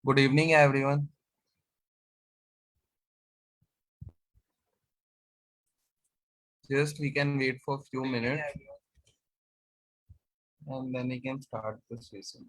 Good evening, everyone. Just we can wait for a few minutes and then we can start the session.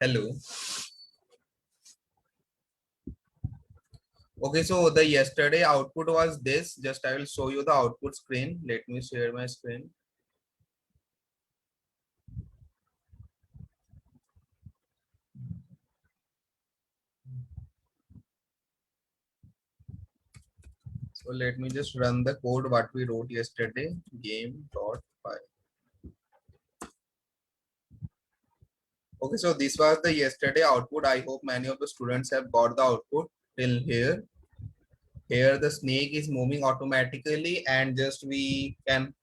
Hello. Okay, so the yesterday output was this. Just I will show you the output screen. Let me share my screen. So let me just run the code what we wrote yesterday. Game.py. Okay, so this was the yesterday output. I hope many of the students have got the output till here. Here the snake is moving automatically and just we can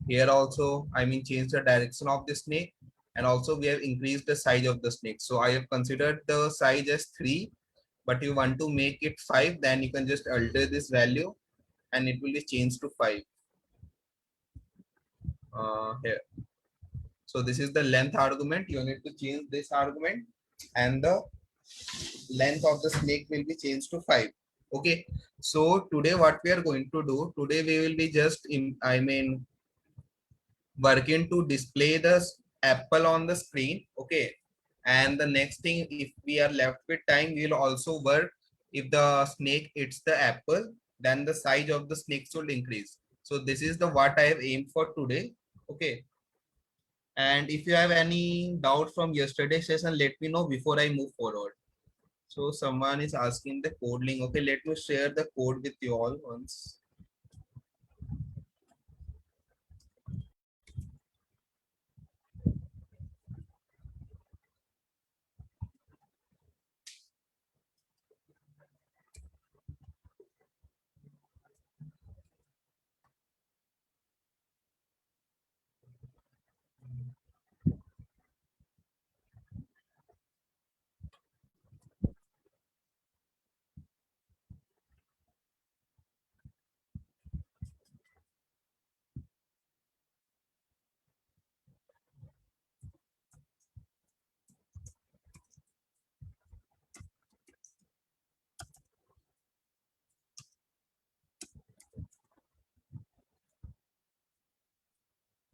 here also, I mean, change the direction of the snake, and also we have increased the size of the snake. So I have considered the size as 3, but you want to make it 5, then you can just alter this value and it will be changed to 5 here. So this is the length argument. You need to change this argument and the length of the snake will be changed to 5. Okay, so today what we are going to do, today we will be just working to display the apple on the screen. Okay, and the next thing, if we are left with time, we will also work. If the snake eats the apple, then the size of the snake should increase. So this is the what I have aimed for today. Okay, and if you have any doubt from yesterday's session, let me know before I move forward. So someone is asking the code link. Okay, let me share the code with you all once.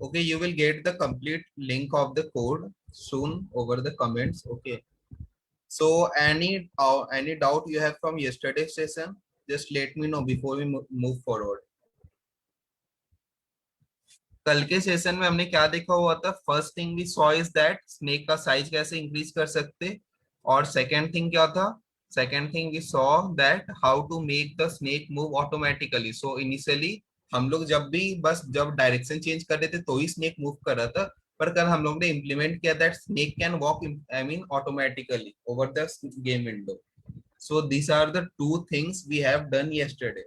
Okay, you will get the complete link of the code soon over the comments. Okay. So any doubt you have from yesterday's session, just let me know before we move forward. कल के session में हमने क्या देखा हुआ था? First thing we saw is that snake का size कैसे इंक्रीज कर सकते, और सेकंड थिंग क्या था? Second thing we saw that how to make the snake move automatically. So initially हम लोग जब भी बस जब डायरेक्शन चेंज कर रहे थे तो ही स्नेक मूव कर रहा था, पर कल हम लोग ने इम्प्लीमेंट किया that snake can walk I mean automatically over the game window. So these are the two things we have done yesterday.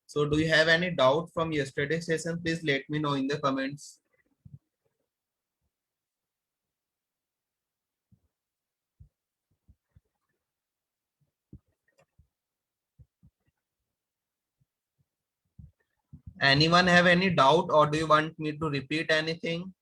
So do you have any doubt from yesterday's session? Please let me know in the comments. Anyone have any doubt, or do you want me to repeat anything?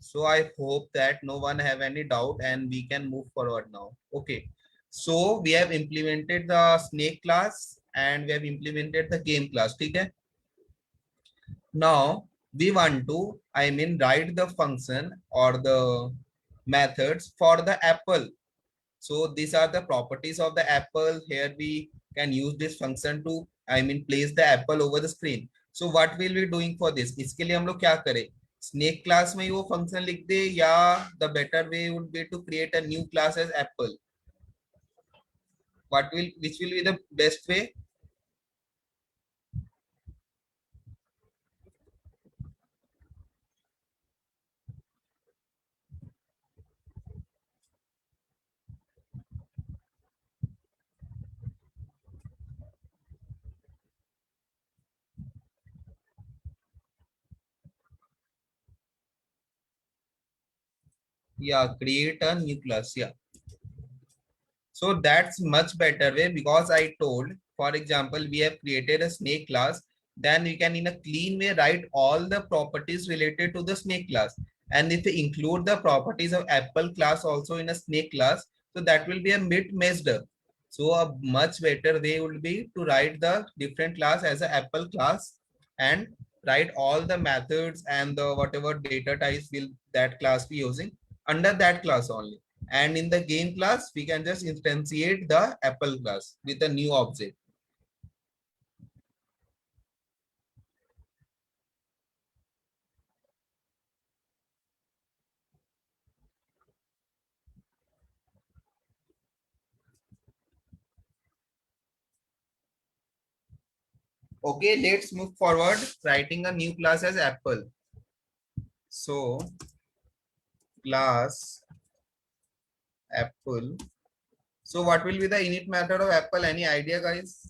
So I hope that no one have any doubt and we can move forward now. Okay. So we have implemented the snake class and we have implemented the game class. Okay. Now we want to, I mean, write the function or the methods for the apple. So these are the properties of the apple. Here we can use this function to, I mean, place the apple over the screen. So what will we doing for this? इसके लिए हम लोग क्या करें? Snake class में वो function लिख दे, या the better way would be to create a new class as apple. Which will be the best way? Yeah, create a new class. Yeah. So that's much better way, because I told, for example, we have created a snake class, then we can in a clean way write all the properties related to the snake class. And if we include the properties of apple class also in a snake class, so that will be a bit messed up. So a much better way would be to write the different class as a apple class and write all the methods and the whatever data types will that class be using under that class only. And in the game class we can just instantiate the apple class with a new object. Okay, let's move forward writing a new class as apple. So class apple. So what will be the init method of apple? Any idea, guys?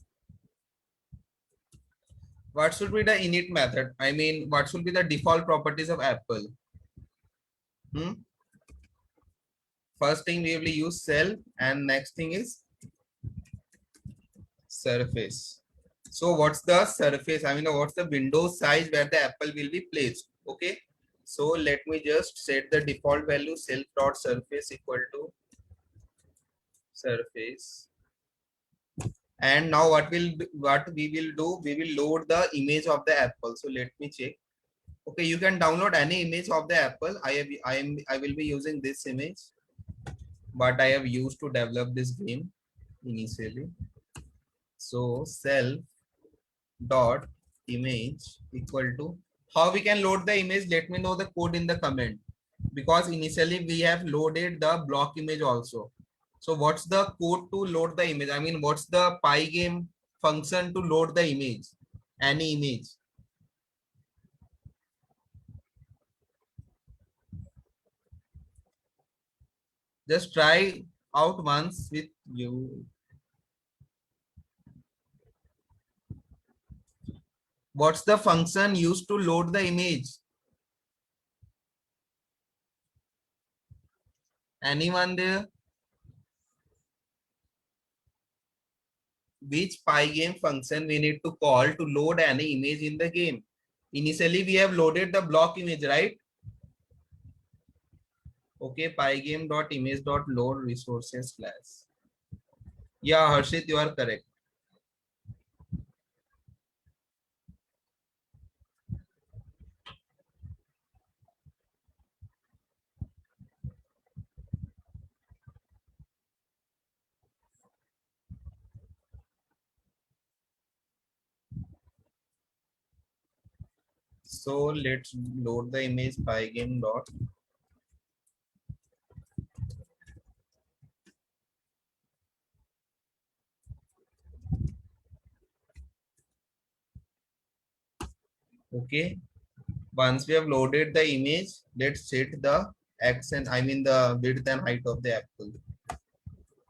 What should be the init method? I mean, what should be the default properties of apple? Hmm? First thing we will use cell, and next thing is surface. So what's the surface? I mean, what's the window size where the apple will be placed? Okay. So let me just set the default value self dot surface equal to surface. And now what we will do? We will load the image of the apple. So let me check. Okay, you can download any image of the apple. I will be using this image, but I have used to develop this game initially. So self dot image equal to, how we can load the image? Let me know the code in the comment, because initially we have loaded the block image also. So what's the code to load the image? I mean, what's the Pygame function to load the image, any image? Just try out once with you. What's the function used to load the image? Anyone there? Which Pygame function we need to call to load any image in the game? Initially we have loaded the block image, right? Okay, pygame dot image dot load resources class. Yeah, Harshit, you are correct. So let's load the image pygame dot. Okay. Once we have loaded the image, let's set the x and I mean the width and height of the apple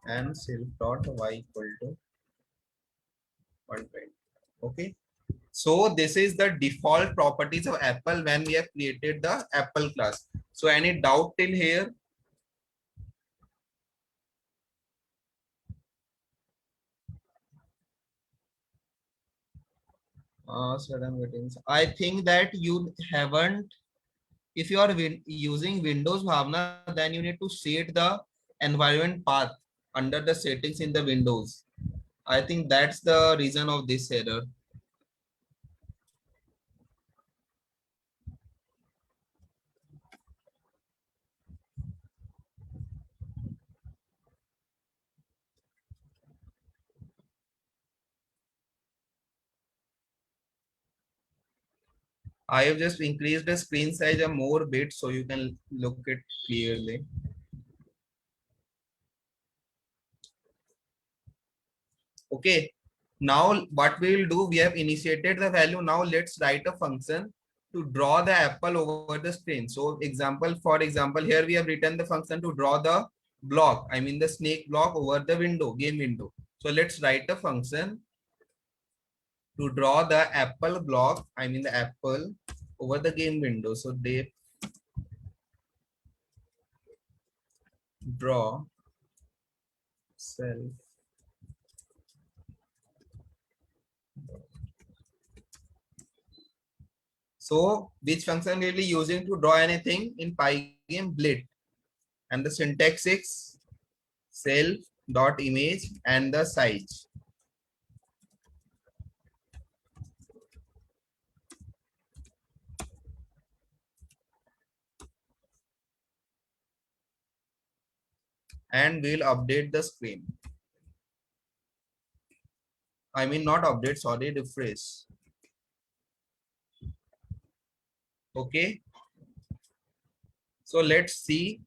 and self dot y equal to 120. Okay. So this is the default properties of Apple when we have created the Apple class. So any doubt till here? Certain settings. I think that you haven't. If you are using Windows Bhavna, then you need to set the environment path under the settings in the Windows. I think that's the reason of this error. I have just increased the screen size a more bit so you can look it clearly. Okay. Now what we will do, we have initiated the value. Now let's write a function to draw the apple over the screen. So for example, here we have written the function to draw the block. I mean the snake block over the window, game window. So let's write a function to draw the apple block. I mean the apple over the game window. So they draw self. So which function we will be using to draw anything in Pygame Blit, and the syntax is self dot image and the size, and we'll update the screen. I mean not update, sorry, refresh. Okay. So let's see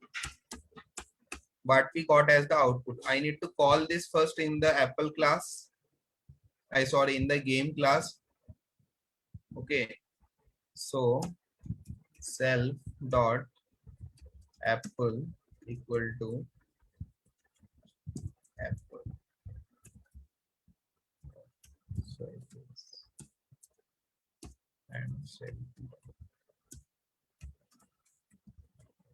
what we got as the output. I need to call this first in the Apple class. I sorry in the game class. Okay. So self dot apple equal to apple. So it is and self.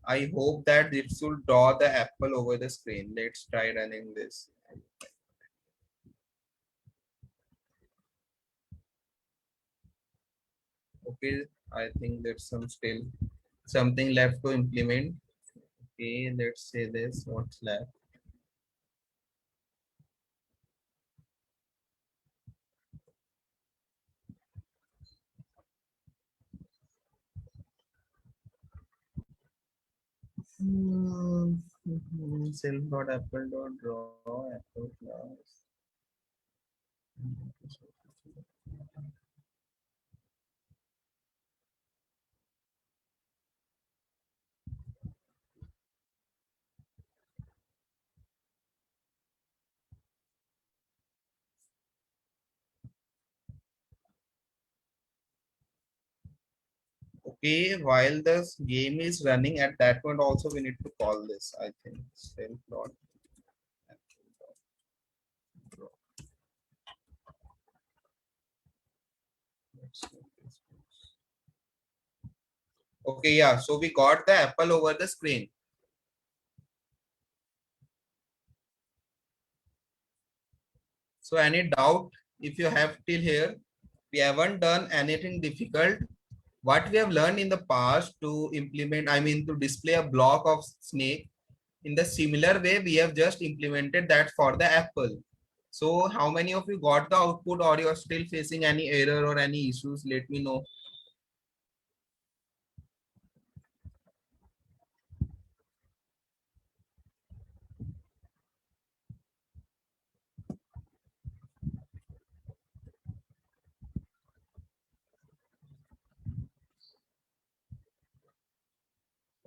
I hope that it should draw the apple over the screen. Let's try running this. Okay, I think there's still something left to implement. Okay, let's say this. What's left? Self dot apple dot draw apple class. Okay, while this game is running, at that point also we need to call this. I think self dot apple dot draw. Let's see this. Okay, yeah. So we got the apple over the screen. So any doubt if you have till here? We haven't done anything difficult. What we have learned in the past to implement, I mean, to display a block of snake, in the similar way, we have just implemented that for the apple. So how many of you got the output, or you are still facing any error or any issues? Let me know.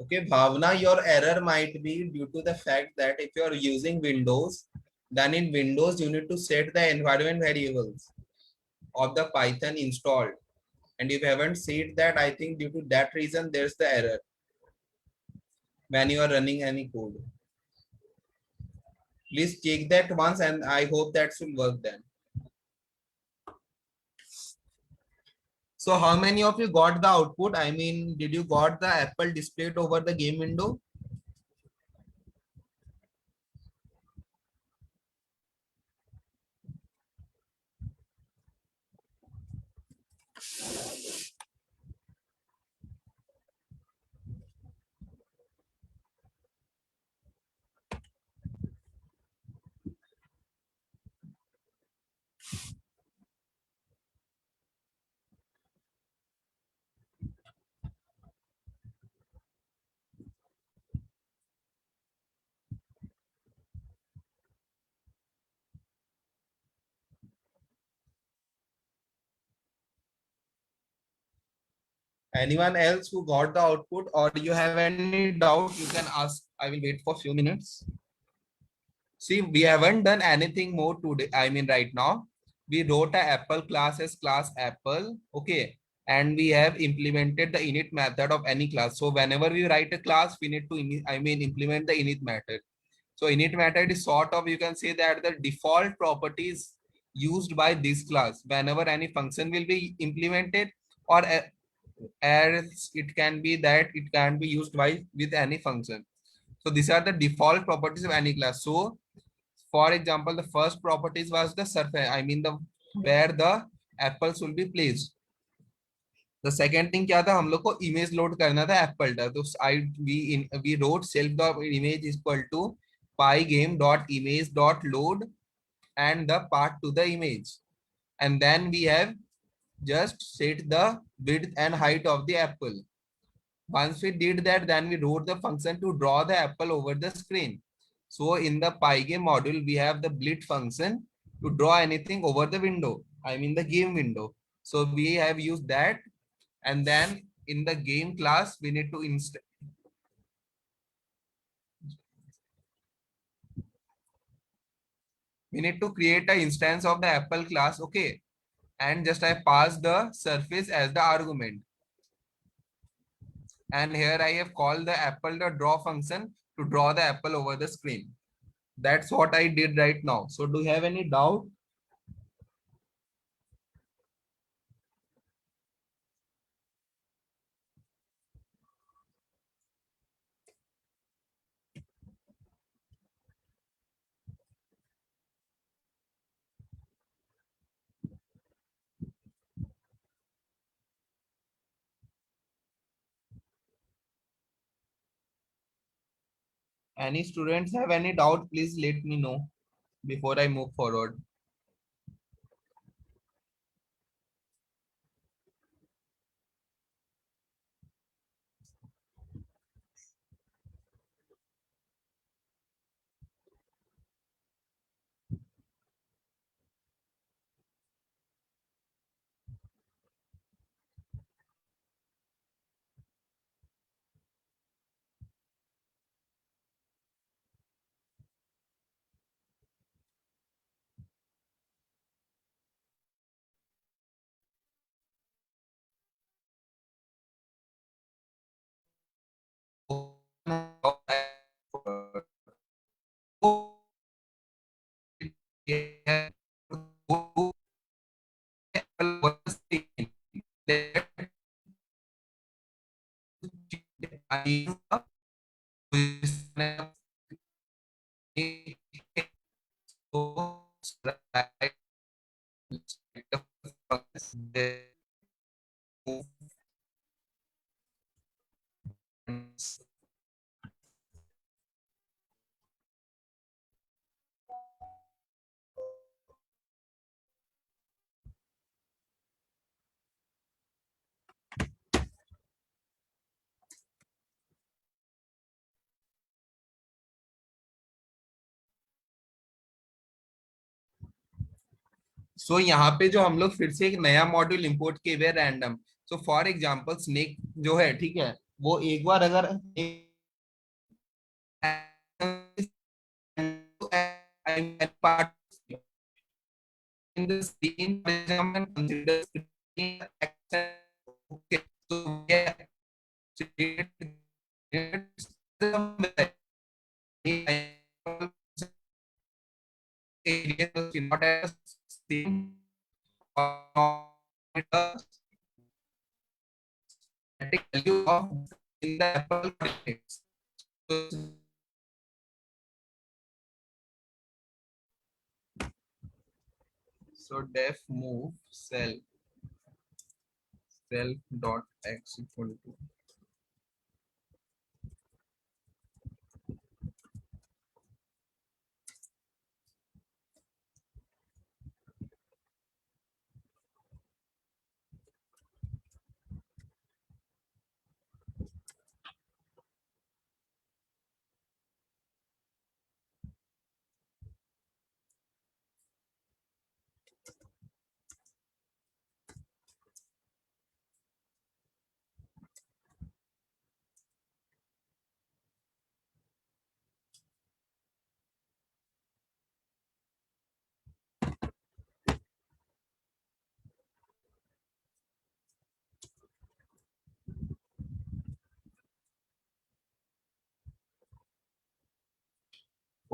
Okay, Bhavna, your error might be due to the fact that if you are using Windows, then in Windows you need to set the environment variables of the Python installed. And if you haven't set that, I think due to that reason, there's the error when you are running any code. Please check that once, and I hope that should work then. So how many of you got the output? I mean, did you got the apple displayed over the game window? Anyone else who got the output, or you have any doubt, you can ask. I will wait for few minutes. See, we haven't done anything more today. I mean, right now, we wrote a Apple class as class Apple. Okay. And we have implemented the init method of any class. So whenever we write a class, we need to, implement the init method. So init method is sort of, you can say that the default properties used by this class whenever any function will be implemented, or else it can be that it can be used by with any function. So these are the default properties of any class. So for example, the first properties was the surface, I mean the where the apples will be placed. The second thing क्या था, हम लोग को image load करना था apple का. तो we wrote self dot image is equal to pygame dot image dot load and the path to the image, and then we have just set the width and height of the apple. Once we did that, then we wrote the function to draw the apple over the screen. So in the Pygame module, we have the blit function to draw anything over the window. I mean the game window. So we have used that, and then in the game class, we need to create an instance of the apple class. Okay, and just I pass the surface as the argument. And here I have called the apple the draw function to draw the apple over the screen. That's what I did right now. So do you have any doubt? Any students have any doubt, please let me know before I move forward. सो यहाँ पे जो हम लोग फिर से एक नया module import किए हुए random. So for example snake जो है, ठीक है, वो एक बार अगर part in the screen measurement consider screen action. Okay, so yeah, not as same value of in the Apple coordinates. So def move self dot x equal to.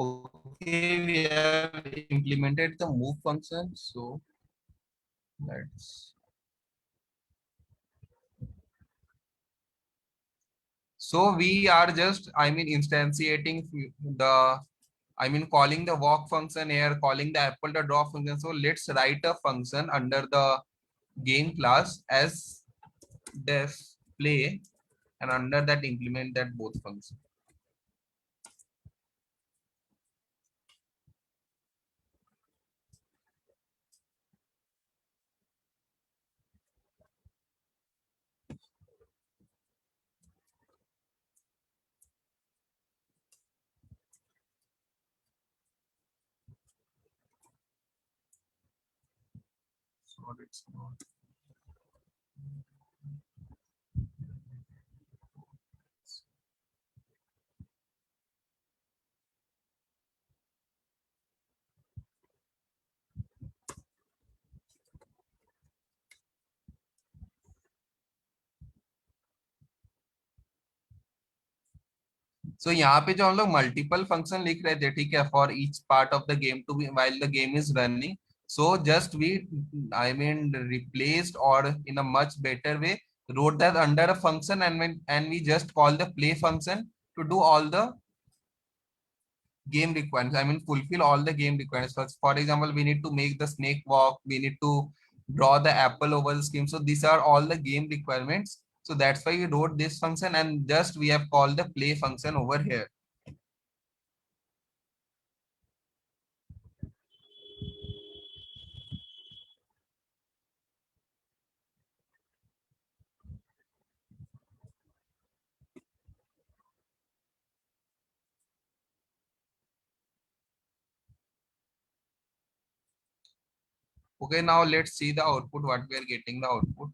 Okay, we have implemented the move function. So let's. So we are just, I mean, instantiating the, I mean, calling the walk function here, calling the apple to draw function. So let's write a function under the game class as def play, and under that implement that both functions. So it's not. So यहाँ पे जो हम लोग multiple function लिख रहे थे, ठीक है, for each part of the game to be while the game is running. So just we, I mean, replaced or in a much better way wrote that under a function, and we just call the play function to do all the game requirements. I mean, fulfill all the game requirements. For example, we need to make the snake walk. We need to draw the apple over the screen. So these are all the game requirements. So that's why we wrote this function, and just we have called the play function over here. Okay, now let's see the output, what we are getting the output.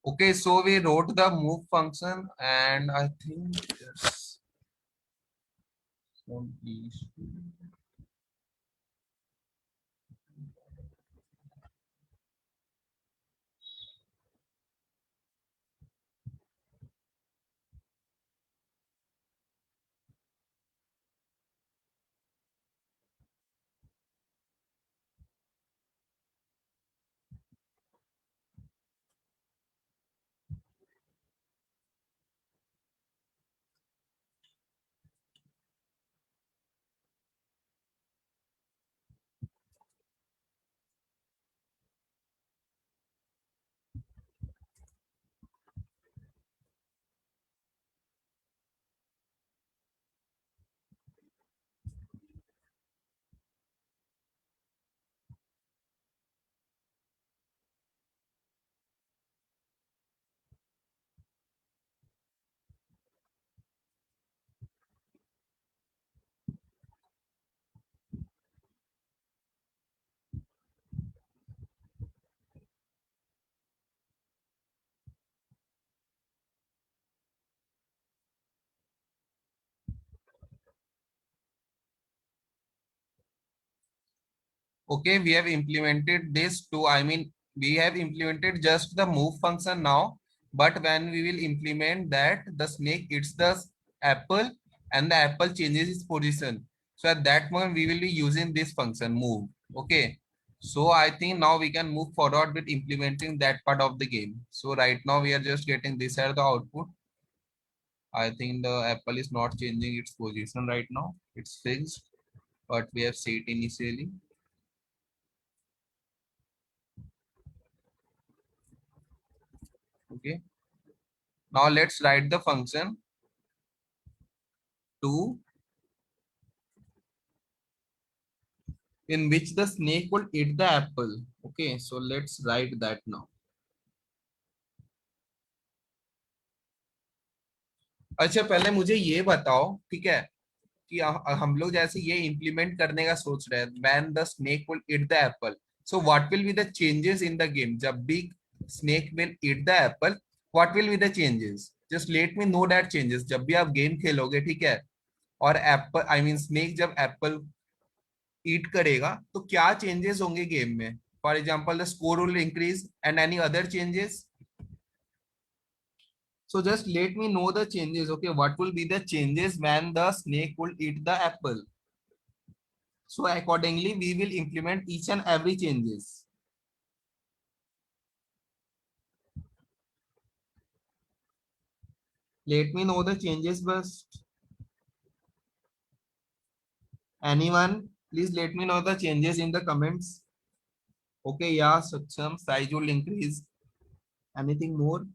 Okay, so we wrote the move function, and I think yes. on these. Okay, we have implemented this too. I mean, we have implemented just the move function now, but when we will implement that, the snake eats the apple and the apple changes its position. So at that moment, we will be using this function move. Okay. So I think now we can move forward with implementing that part of the game. So right now we are just getting this as the output. I think the apple is not changing its position right now. It's fixed, but we have set initially. Okay. Now let's write the function to in which the snake will eat the apple. Okay, so let's write that now. अच्छा पहले मुझे ये बताओ, ठीक है, कि हम लोग जैसे ये इम्प्लीमेंट करने का सोच रहे हैं, when the snake will eat the Apple, so what will be the changes in the game? जब भी snake will eat the Apple, what will be the changes? Just let me know that changes जब भी आप game खेलोगे, ठीक है, और Apple I mean snake जब एप्पल ईट करेगा तो क्या चेंजेस होंगे गेम में? For example the score will increase and any other changes. So just let me know the changes. Okay, what will be the changes when the snake will eat the apple? So accordingly, we will implement each and every changes. Let me know the changes first. Anyone, please let me know the changes in the comments. Okay, yeah, Saksham, size will increase. Anything more?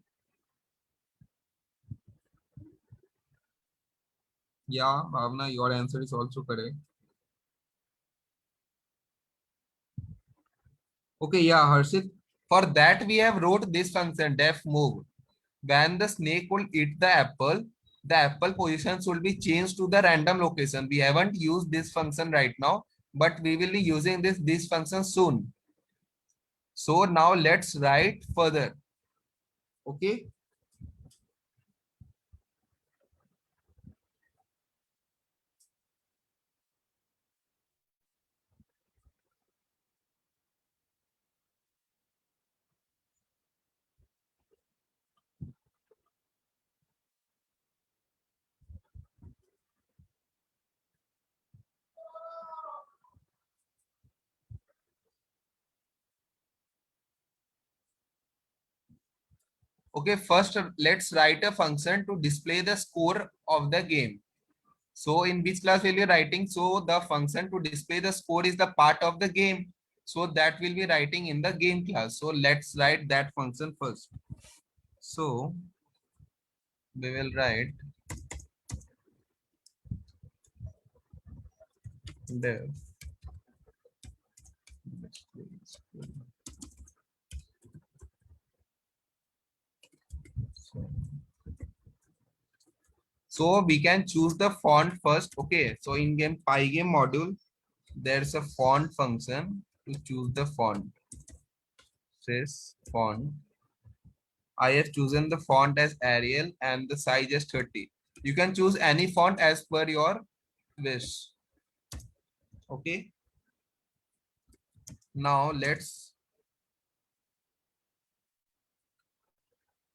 Yeah, Bhavna, your answer is also correct. Okay, yeah, Harshit. For that, we have wrote this function def move. When the snake will eat the apple positions will be changed to the random location. We haven't used this function right now, but we will be using this function soon. So now let's write further. Okay. Okay. First, let's write a function to display the score of the game. So in which class will be writing? So the function to display the score is the part of the game. So that will be writing in the game class. So let's write that function first. So we will write the so we can choose the font first. Okay, so in game Pygame module, there's a font function to choose the font. Says font. I have chosen the font as Arial and the size is 30. You can choose any font as per your wish. Okay. Now let's.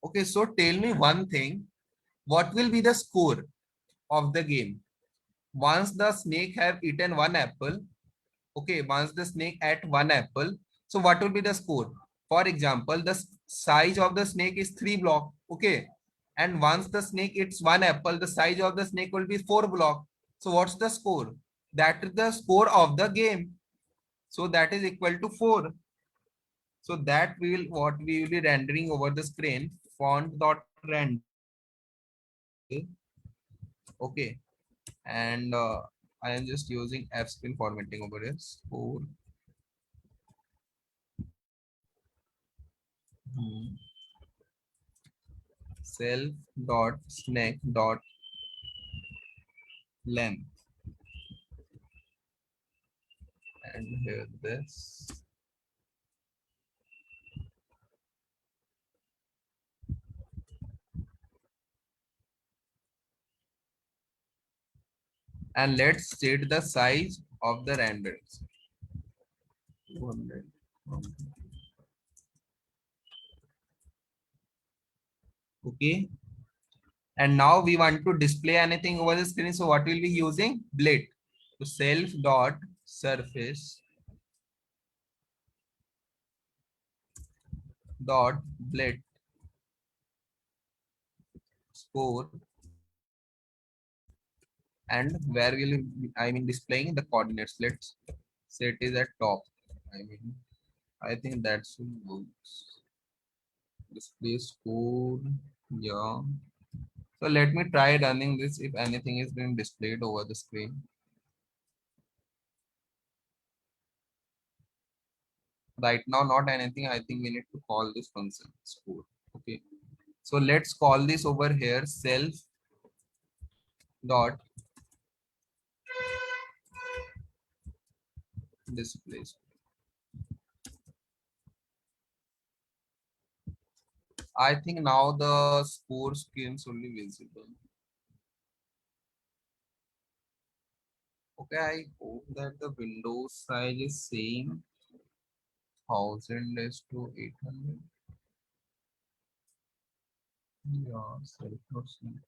Okay. So tell me one thing. What will be the score of the game once the snake have eaten one apple? Okay, once the snake ate one apple, so what will be the score? For example, the size of the snake is 3 block. Okay, and once the snake eats one apple, the size of the snake will be 4 block. So what's the score? That is the score of the game. So that is equal to 4. So that will what we will be rendering over the screen. Font dot render. Okay, and I am just using F screen formatting over here. Score. Self dot snake dot length, and here this, and let's set the size of the renderings. 200. Okay, and now we want to display anything over the screen, so what we'll be using? Blade. So self dot surface dot blade score, and where will I mean displaying the coordinates. Let's say it is at top. I mean, I think that should work. Display score. Yeah. So let me try running this if anything is being displayed over the screen. Right now, not anything. I think we need to call this function score. Okay. So let's call this over here self dot display. I think now the score screen is only visible. Okay, I hope that the window size is same 1000 is to 800. Yeah, self dot snake.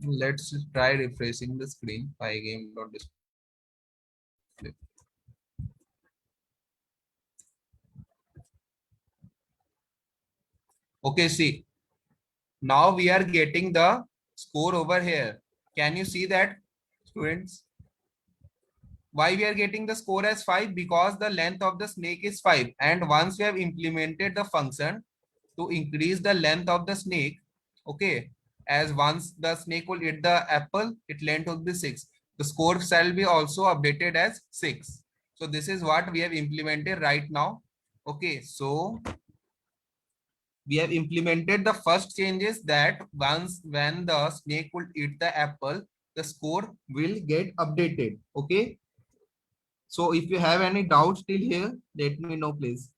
Let's try refreshing the screen. Pygame dot display. Okay, see, now we are getting the score over here. Can you see that, students? Why we are getting the score as 5? Because the length of the snake is 5. And once we have implemented the function to increase the length of the snake, okay, as once the snake will eat the apple, its length will be 6. The score shall be also updated as 6. So this is what we have implemented right now. Okay, so we have implemented the first changes that once when the snake will eat the apple, the score will get updated. Okay, so if you have any doubts till here, let me know, please.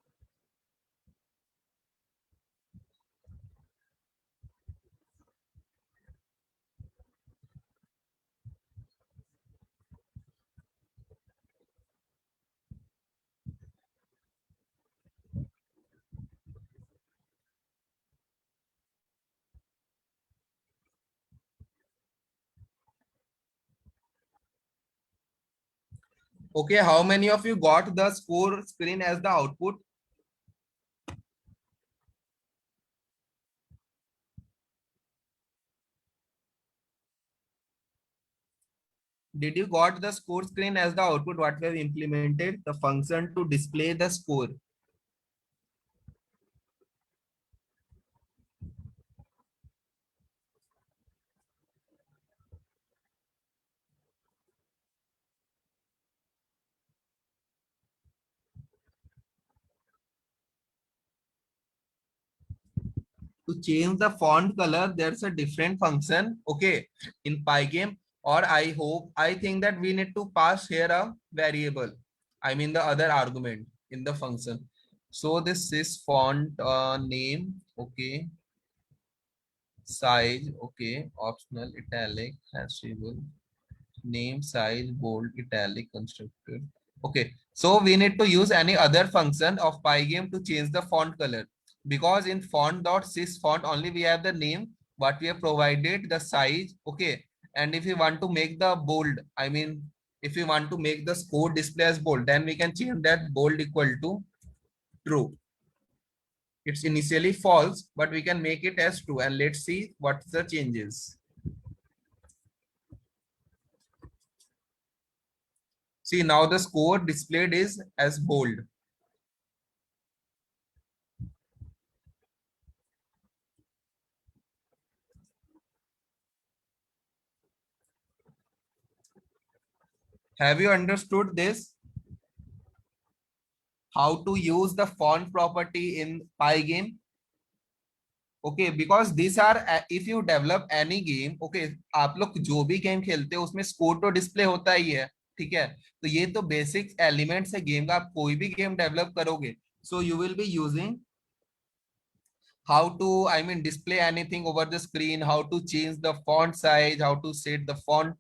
Okay, how many of you got the score screen as the output? Did you got the score screen as the output? What we have implemented the function to display the score. To change the font color, there's a different function, okay, in Pygame. Or I think that we need to pass here a variable, I mean the other argument. in the function. So this is font name, okay, size, okay, optional, italic, hashable, name, size, bold, italic, constructed. Okay, so we need to use any other function of Pygame to change the font color, because in font.sys font only we have the name, what we have provided, the size, okay. And if we want to make the bold, I mean, if we want to make the score display as bold, then we can change that bold equal to true. It's initially false, but we can make it as true, and let's see what the changes. See, now the score displayed is as bold. Have you understood this? How to use the font property in Pygame? Okay, because these are if you develop any game, okay, आप लोग जो भी game खेलते हो उसमें score तो display होता ही है, ठीक है? तो ये तो बेसिक एलिमेंट्स है गेम का, आप कोई भी गेम डेवलप करोगे, so you will be using how to, I mean, display anything over the screen, how to change the font size, how to set the font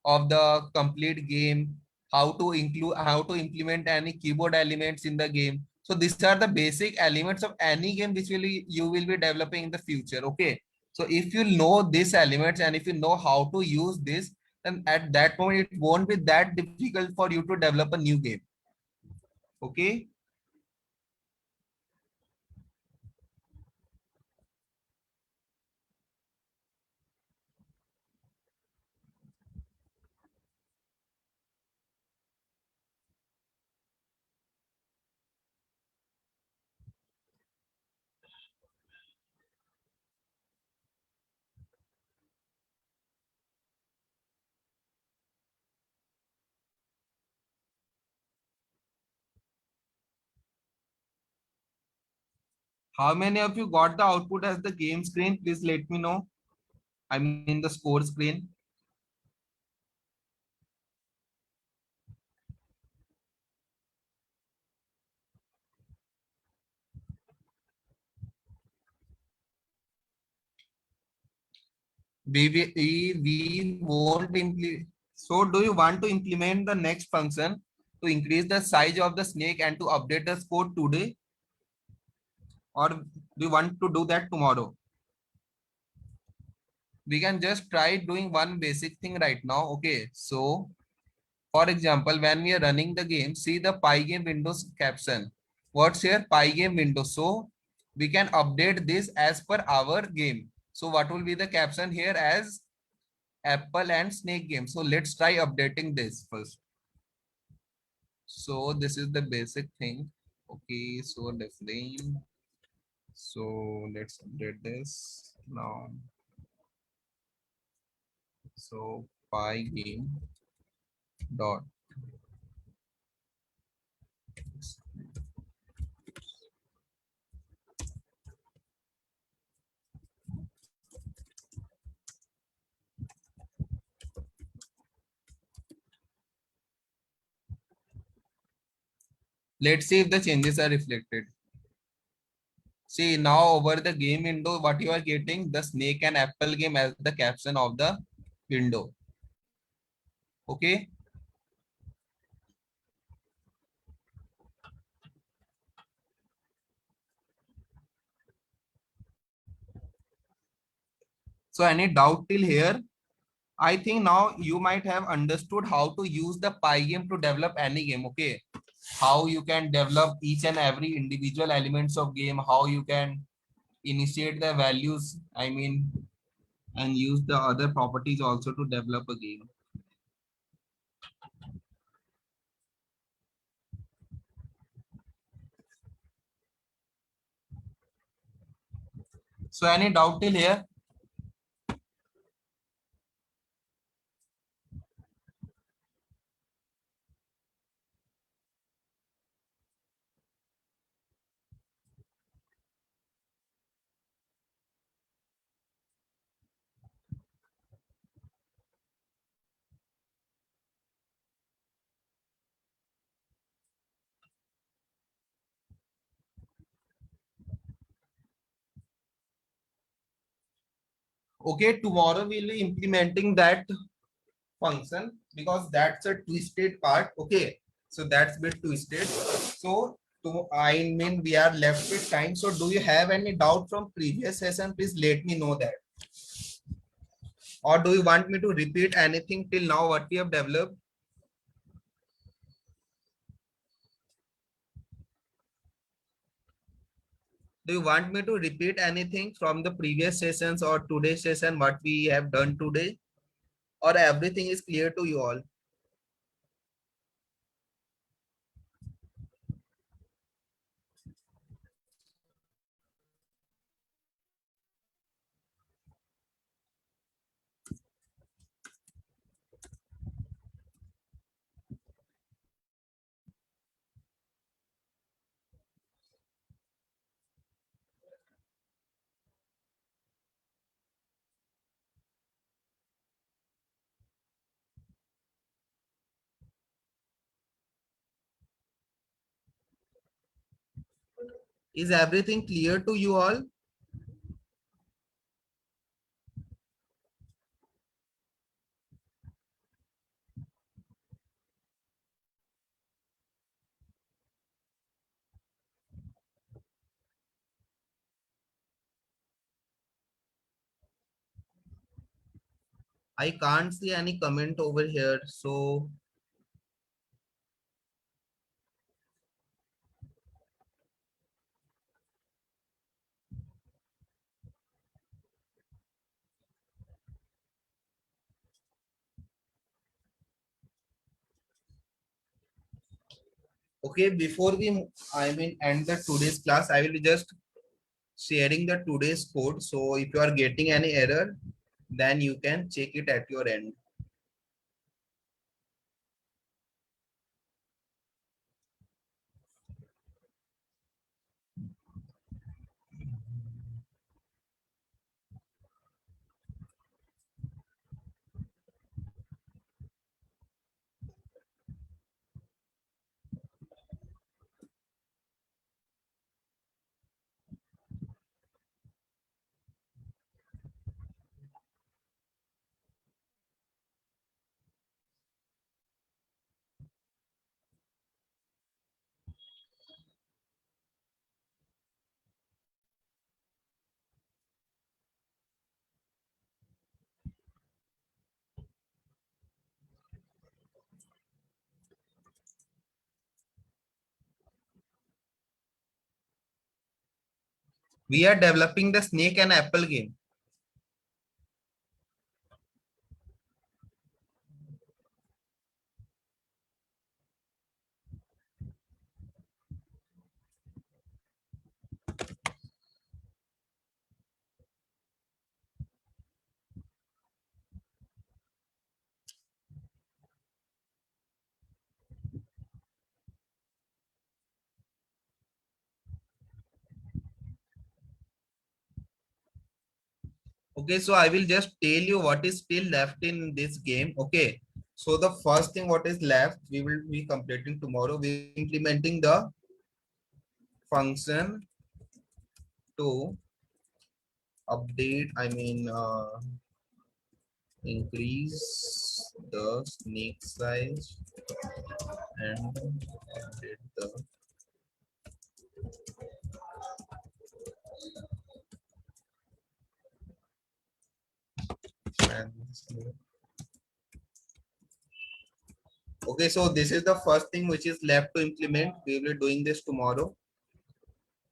of the complete game, how to implement any keyboard elements in the game. So these are the basic elements of any game which you will be developing in the future. Okay. So if you know these elements and if you know how to use this, then at that point it won't be that difficult for you to develop a new game. Okay. How many of you got the output as the game screen? Please let me know. I mean the score screen. We won't implement. So do you want to implement the next function to increase the size of the snake and to update the score today? Or do you want to do that tomorrow? We can just try doing one basic thing right now. Okay. So for example, when we are running the game, see the Pygame Windows caption. What's here? Pygame window. So we can update this as per our game. So what will be the caption here as apple and snake game? So let's try updating this first. So this is the basic thing. Okay, so define. So let's update this now. So Pygame dot. Let's see if the changes are reflected. See now over the game window, what you are getting, the snake and apple game as the caption of the window. Okay. So any doubt till here? I think now you might have understood how to use the Pygame to develop any game. Okay. How you can develop each and every individual elements of game, how you can initiate the values, I mean, and use the other properties also to develop a game. So any doubt till here? Okay, tomorrow we'll be implementing that function because that's a twisted part. Okay, so that's bit twisted. So I mean we are left with time. So do you have any doubt from previous session? Please let me know that. Or do you want me to repeat anything till now what we have developed? Do you want me to repeat anything from the previous sessions or today's session what we have done today? Or everything is clear to you all? Is everything clear to you all? I can't see any comment over here. So, okay, before we, I mean, end the today's class, I will be just sharing the today's code. So if you are getting any error, then you can check it at your end. We are developing the snake and apple game. Okay, so I will just tell you what is still left in this game. Okay, so the first thing what is left, we will be completing tomorrow. We implementing the function to update, I mean, increase the snake size and update the and okay, so this is the first thing which is left to implement. We will be doing this tomorrow.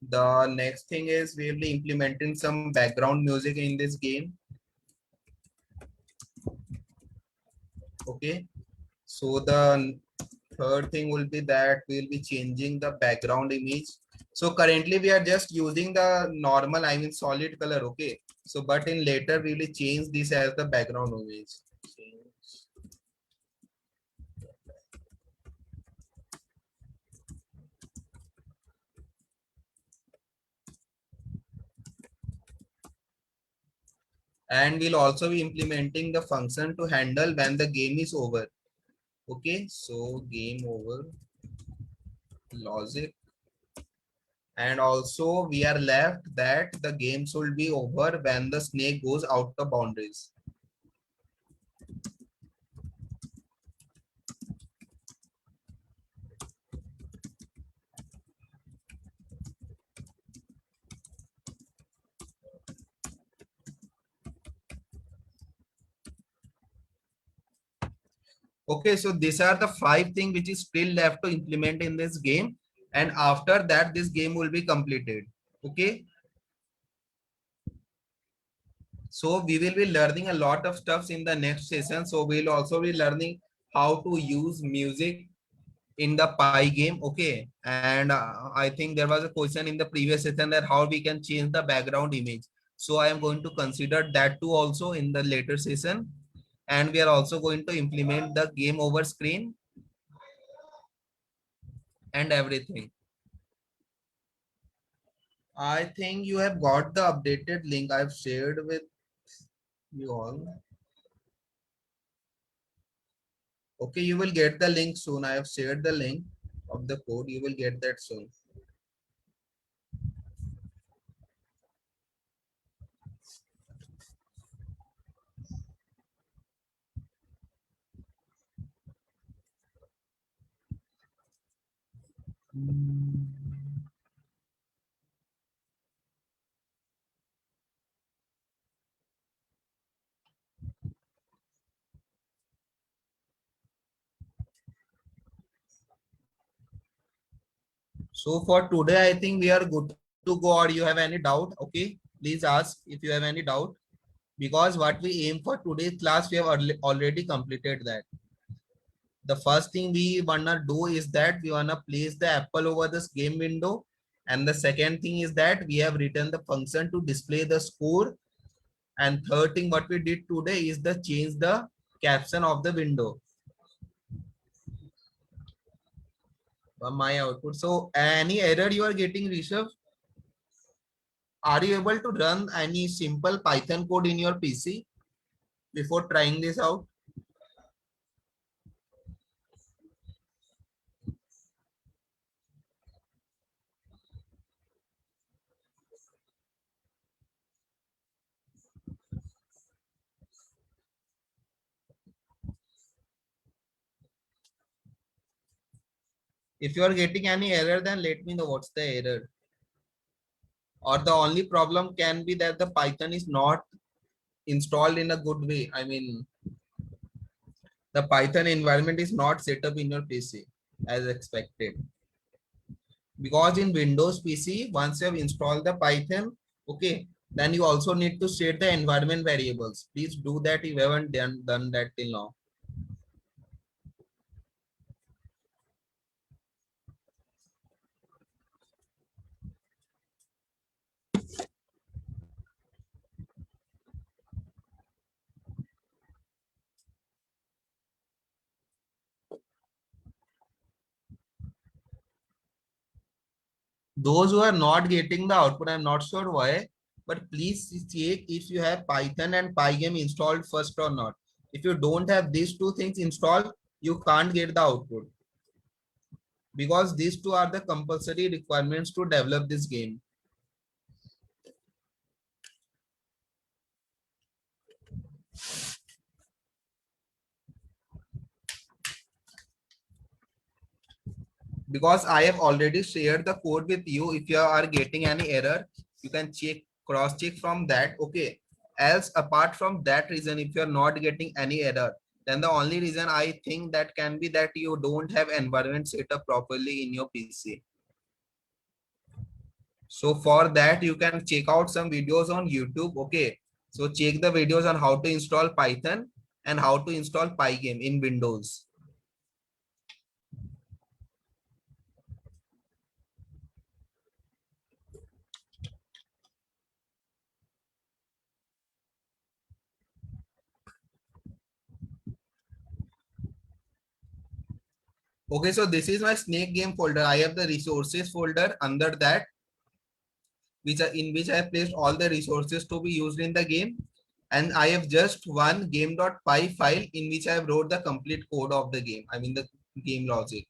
The next thing is we will be implementing some background music in this game. Okay, so the third thing will be that we will be changing the background image. So currently we are just using the normal, I mean solid color. Okay, so but in later we will change this as the background image. And we'll also be implementing the function to handle when the game is over. Okay, so game over logic, And also we are left that the game should be over when the snake goes out the boundaries. Okay, so these are the 5 things which is still left to implement in this game. And after that, this game will be completed. Okay. So we will be learning a lot of stuffs in the next session. So we'll also be learning how to use music in the Pi game. Okay. And I think there was a question in the previous session that how we can change the background image. So I am going to consider that too also in the later session. And we are also going to implement the game over screen and everything. I think you have got the updated link I've shared with you all. Okay, you will get the link soon. I have shared the link of the code. You will get that soon. So for today, I think we are good to go. Or you have any doubt? Okay, please ask if you have any doubt. Because what we aim for today's class, we have already completed that. The first thing we wanna do is that we wanna place the apple over this game window. And the second thing is that we have written the function to display the score. And third thing what we did today is the change the caption of the window. My output. So any error you are getting, Rishabh? Are you able to run any simple Python code in your PC before trying this out? If you are getting any error, then let me know what's the error. Or the only problem can be that the Python is not installed in a good way. I mean, the Python environment is not set up in your PC as expected. Because in Windows PC, once you have installed the Python, okay, then you also need to set the environment variables. Please do that if you haven't done that till now. Those who are not getting the output, I'm not sure why, but please check if you have Python and Pygame installed first or not. If you don't have these two things installed, you can't get the output because these two are the compulsory requirements to develop this game. Because I have already shared the code with you. If you are getting any error, you can cross check from that. Okay. Else, apart from that reason, if you are not getting any error, then the only reason I think that can be that you don't have environment set up properly in your PC. So for that, you can check out some videos on YouTube. Okay. So check the videos on how to install Python and how to install Pygame in Windows. Okay, so this is my snake game folder. I have the resources folder under that, in which I have placed all the resources to be used in the game. And I have just one game.py file in which I have wrote the complete code of the game. I mean the game logic.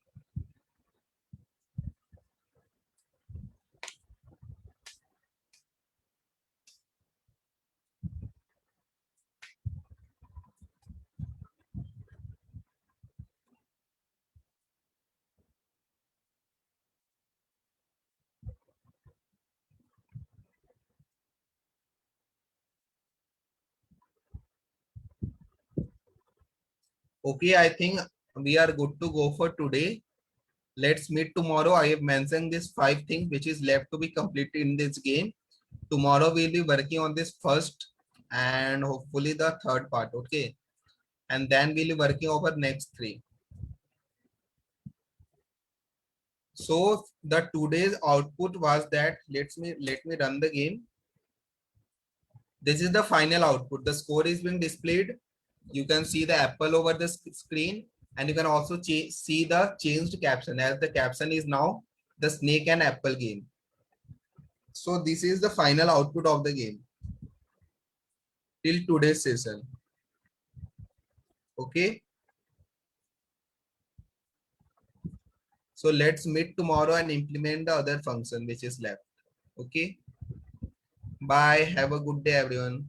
Okay, I think we are good to go for today. Let's meet tomorrow. I have mentioned these 5 things which is left to be completed in this game. Tomorrow we'll be working on this first and hopefully the third part. Okay, and then we'll be working over next 3. So the today's output was that let me run the game. This is the final output. The score is being displayed. You can see the apple over the screen, and you can also see the changed caption, as the caption is now the snake and apple game. So this is the final output of the game till today's session. Okay. So let's meet tomorrow and implement the other function which is left. Okay. Bye. Have a good day, everyone.